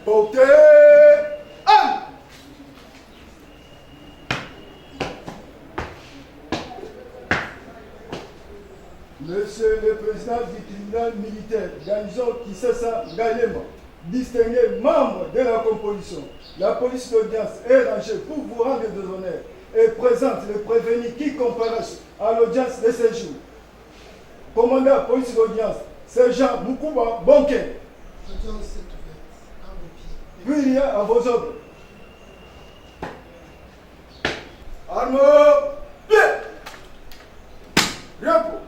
Portez arme. Monsieur le Président du tribunal militaire, Garnison Kisesa Ngayema, distingué membre de la composition, la police d'audience est rangée pour vous rendre des honneurs et présente le prévenu qui comparaît à l'audience de ce jour. Commandant police d'audience, sergent Mukuba Bonke. Puis il y a à vos ordres. Armes, pied. Repos.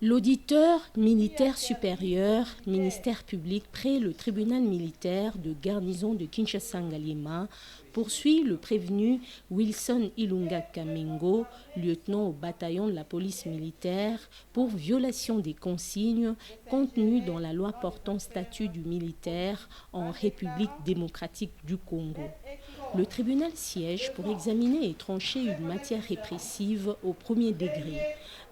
L'auditeur militaire supérieur, ministère public près le tribunal militaire de garnison de Kinshasa-Ngaliema, poursuit le prévenu Wilson Ilunga Kamengo, lieutenant au bataillon de la police militaire, pour violation des consignes contenues dans la loi portant statut du militaire en République démocratique du Congo. Le tribunal siège pour examiner et trancher une matière répressive au premier degré,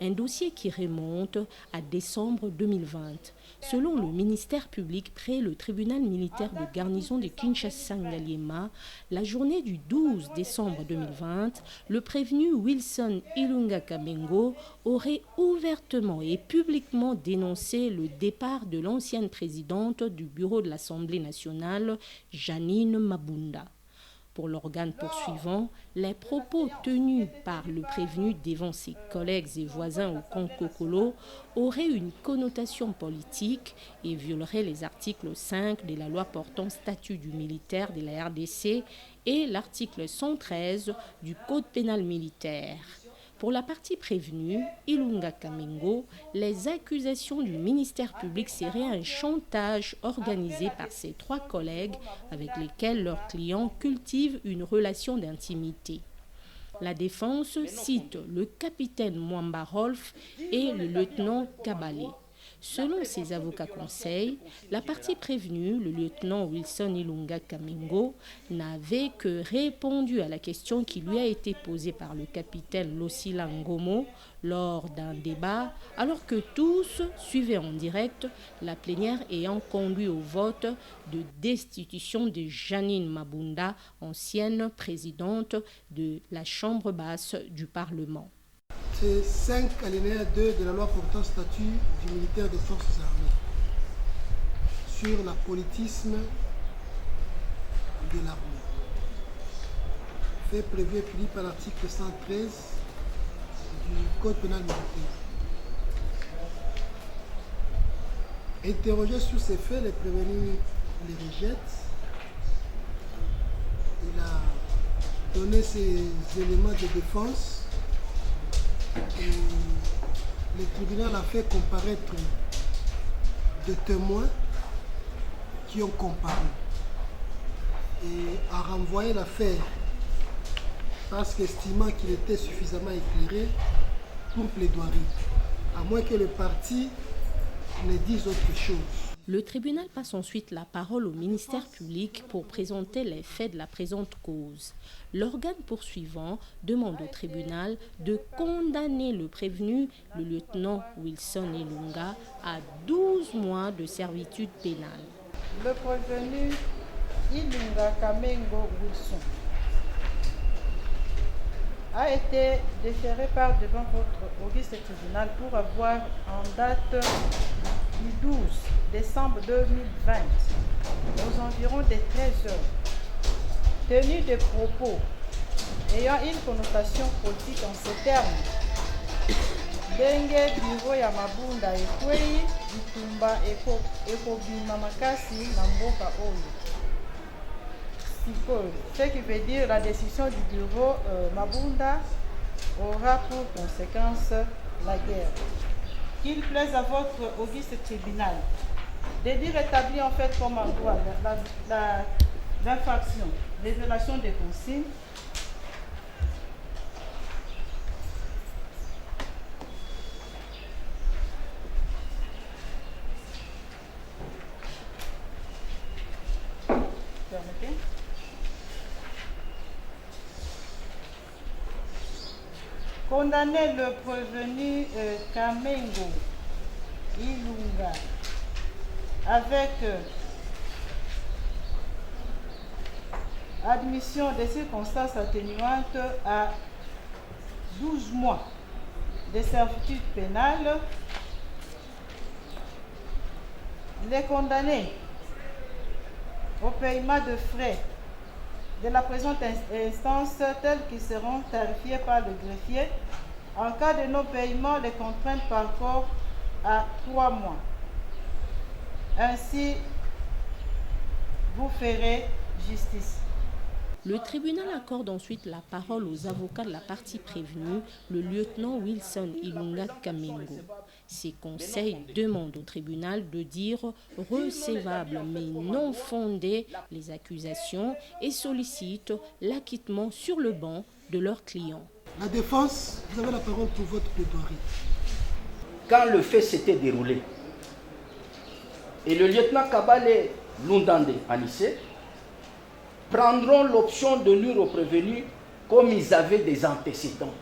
un dossier qui remonte à décembre 2020. Selon le ministère public près le tribunal militaire de garnison de Kinshasa-Ngaliema, la journée du 12 décembre 2020, le prévenu Wilson Ilunga Kamengo aurait ouvertement et publiquement dénoncé le départ de l'ancienne présidente du bureau de l'Assemblée nationale, Janine Mabunda. Pour l'organe poursuivant, les propos tenus par le prévenu devant ses collègues et voisins au Konkokolo auraient une connotation politique et violeraient les articles 5 de la loi portant statut du militaire de la RDC et l'article 113 du Code pénal militaire. Pour la partie prévenue, Ilunga Kamengo, les accusations du ministère public seraient un chantage organisé par ses trois collègues avec lesquels leurs clients cultivent une relation d'intimité. La défense cite le capitaine Mwamba Rolf et le lieutenant Kabalé. Selon ses avocats conseils, la partie prévenue, le lieutenant Wilson Ilunga Kamengo, n'avait que répondu à la question qui lui a été posée par le capitaine Losila Ngomo lors d'un débat, alors que tous suivaient en direct la plénière ayant conduit au vote de destitution de Janine Mabunda, ancienne présidente de la Chambre basse du Parlement. C'est 5 alinéa 2 de la loi portant statut du militaire des forces armées sur l'apolitisme de l'armée. Fait prévu et puni par l'article 113 du Code pénal militaire. Interrogé sur ces faits, le prévenu les rejette. Il a donné ses éléments de défense. Et le tribunal a fait comparaître des témoins qui ont comparé et a renvoyé l'affaire parce qu'estimant qu'il était suffisamment éclairé pour plaidoirie, à moins que le parti ne dise autre chose. Le tribunal passe ensuite la parole au ministère public pour présenter les faits de la présente cause. L'organe poursuivant demande au tribunal de condamner le prévenu, le lieutenant Wilson Ilunga, à 12 mois de servitude pénale. Le prévenu Ilunga Kamengo Wilson a été déféré par devant votre auguste tribunal pour avoir, en date du 12 décembre 2020, aux environs des 13 heures, tenu des propos ayant une connotation politique en ces termes: Denge bureau ya Mabunda ekwei itumba ekobima makasi na mboka oyo. Ce qui veut dire la décision du bureau Mabunda aura pour conséquence la guerre. Qu'il plaise à votre auguste tribunal de dire établir en fait comme en droit l'infraction, révélation des consignes, condamner le prévenu Kamengo Ilunga avec admission des circonstances atténuantes à 12 mois de servitude pénale. Les condamnés au paiement de frais de la présente instance tels qu'ils seront tarifiés par le greffier. En cas de non-paiement, les contraintes par corps à 3 mois. Ainsi, vous ferez justice. Le tribunal accorde ensuite la parole aux avocats de la partie prévenue, le lieutenant Wilson Ilunga Kamengo. Ces conseils demandent au tribunal de dire recevables mais non fondées les accusations et sollicitent l'acquittement sur le banc de leurs clients. La défense, vous avez la parole pour votre plaidoirie. Quand le fait s'était déroulé, et le lieutenant Kabale Lundande Anissé prendront l'option de nuire aux prévenus comme ils avaient des antécédents.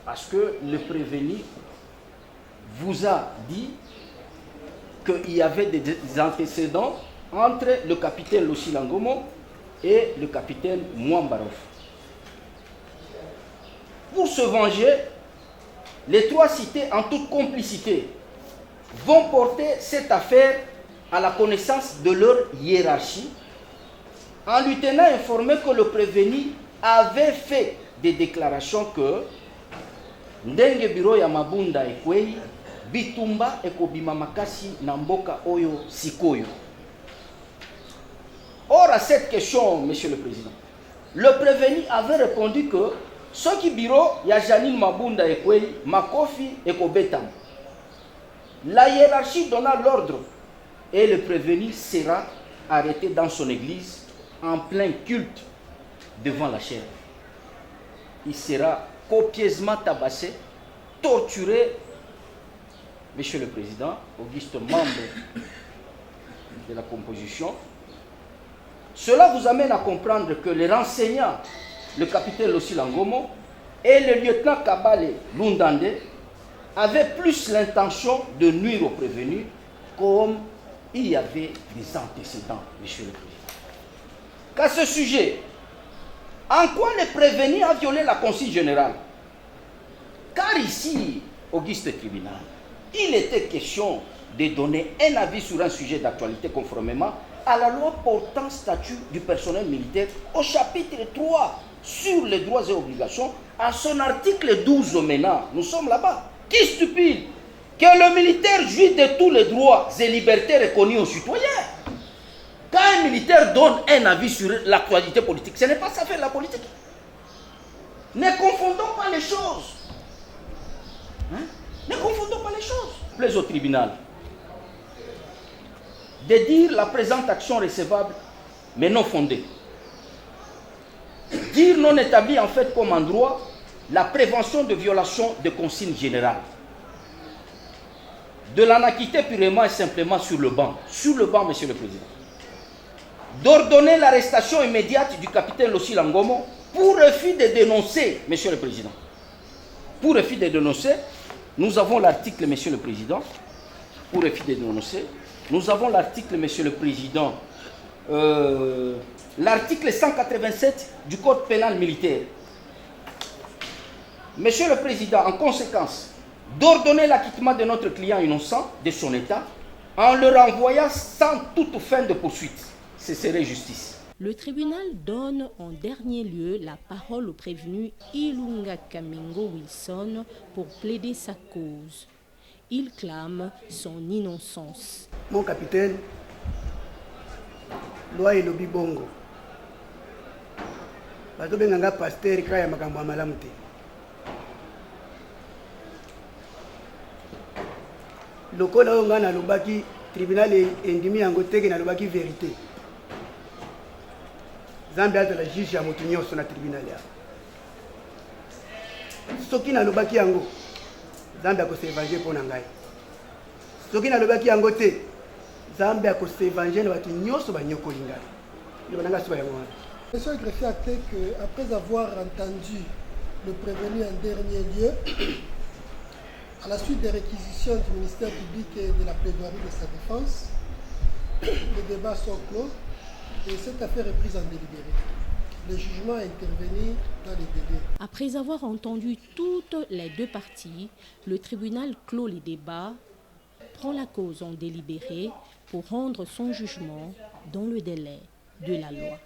Parce que le prévenu vous a dit qu'il y avait des antécédents entre le capitaine Lossi Langomo et le capitaine Mwambarov. Pour se venger, les trois cités en toute complicité vont porter cette affaire à la connaissance de leur hiérarchie en lui tenant informé que le prévenu avait fait des déclarations que ndenge biro ya mabunda ekwei bitumba ekobima makasi na mboka oyo sikoyo. Or à cette question, Monsieur le Président, le prévenu avait répondu que ce qui biro ya Janine Mabunda ekwei makofi ekobetam. La hiérarchie donna l'ordre et le prévenu sera arrêté dans son église en plein culte devant la chair. Il sera copieusement tabassé, torturé. Monsieur le Président, Auguste, membre de la composition, cela vous amène à comprendre que les renseignants, le capitaine Lossi Langomo et le lieutenant Kabale Lundande avaient plus l'intention de nuire aux prévenus comme il y avait des antécédents, Monsieur le Président. Qu'à ce sujet, en quoi le prévenu a violé la consigne générale? Car ici, Auguste Tribunal, il était question de donner un avis sur un sujet d'actualité conformément à la loi portant statut du personnel militaire au chapitre 3 sur les droits et obligations, à son article 12 maintenant. Nous sommes là-bas. Qui stupide que le militaire jouit de tous les droits et libertés reconnus aux citoyens. Quand un militaire donne un avis sur l'actualité politique, ce n'est pas ça faire la politique. Ne confondons pas les choses. Hein? Ne confondons pas les choses. Plaise au tribunal de dire la présente action recevable, mais non fondée. Dire non établi en fait comme en droit la prévention de violation de consignes générales. De l'en acquitter purement et simplement sur le banc. Sur le banc, Monsieur le Président. D'ordonner l'arrestation immédiate du capitaine Lossi Langomo pour refus de dénoncer, Monsieur le Président. Pour refus de dénoncer, nous avons l'article, Monsieur le Président, pour refus de dénoncer, nous avons l'article, Monsieur le Président, l'article 187 du Code pénal militaire. Monsieur le Président, en conséquence, d'ordonner l'acquittement de notre client innocent de son état en le renvoyant sans toute fin de poursuite. Ce serait justice. Le tribunal donne en dernier lieu la parole au prévenu Ilunga Kamengo Wilson pour plaider sa cause. Il clame son innocence. Mon capitaine, loi et lobby bongo. Bato benganga pasteur kaya makambo malamu te. Lokola oyo nga nalobaki tribunal endimi yango teke nalobaki vérité. Zambia azala juge ya moto nyonso na tribunal ya. Soki nalobaki yango Zambia akosevange mpo na ngai. Soki nalobaki yango te Zambia akosevange na bato nyonso banyokoli ngai. Yo nanga soba yango wana. Monsieur le greffier a acté qu'après avoir entendu le prévenu en dernier lieu, à la suite des réquisitions du ministère public et de la plaidoirie de sa défense, les débats sont clos Et cette affaire est prise en délibéré. Le jugement est intervenu dans les délais. Après avoir entendu toutes les deux parties, le tribunal clôt les débats, prend la cause en délibéré pour rendre son jugement dans le délai de la loi.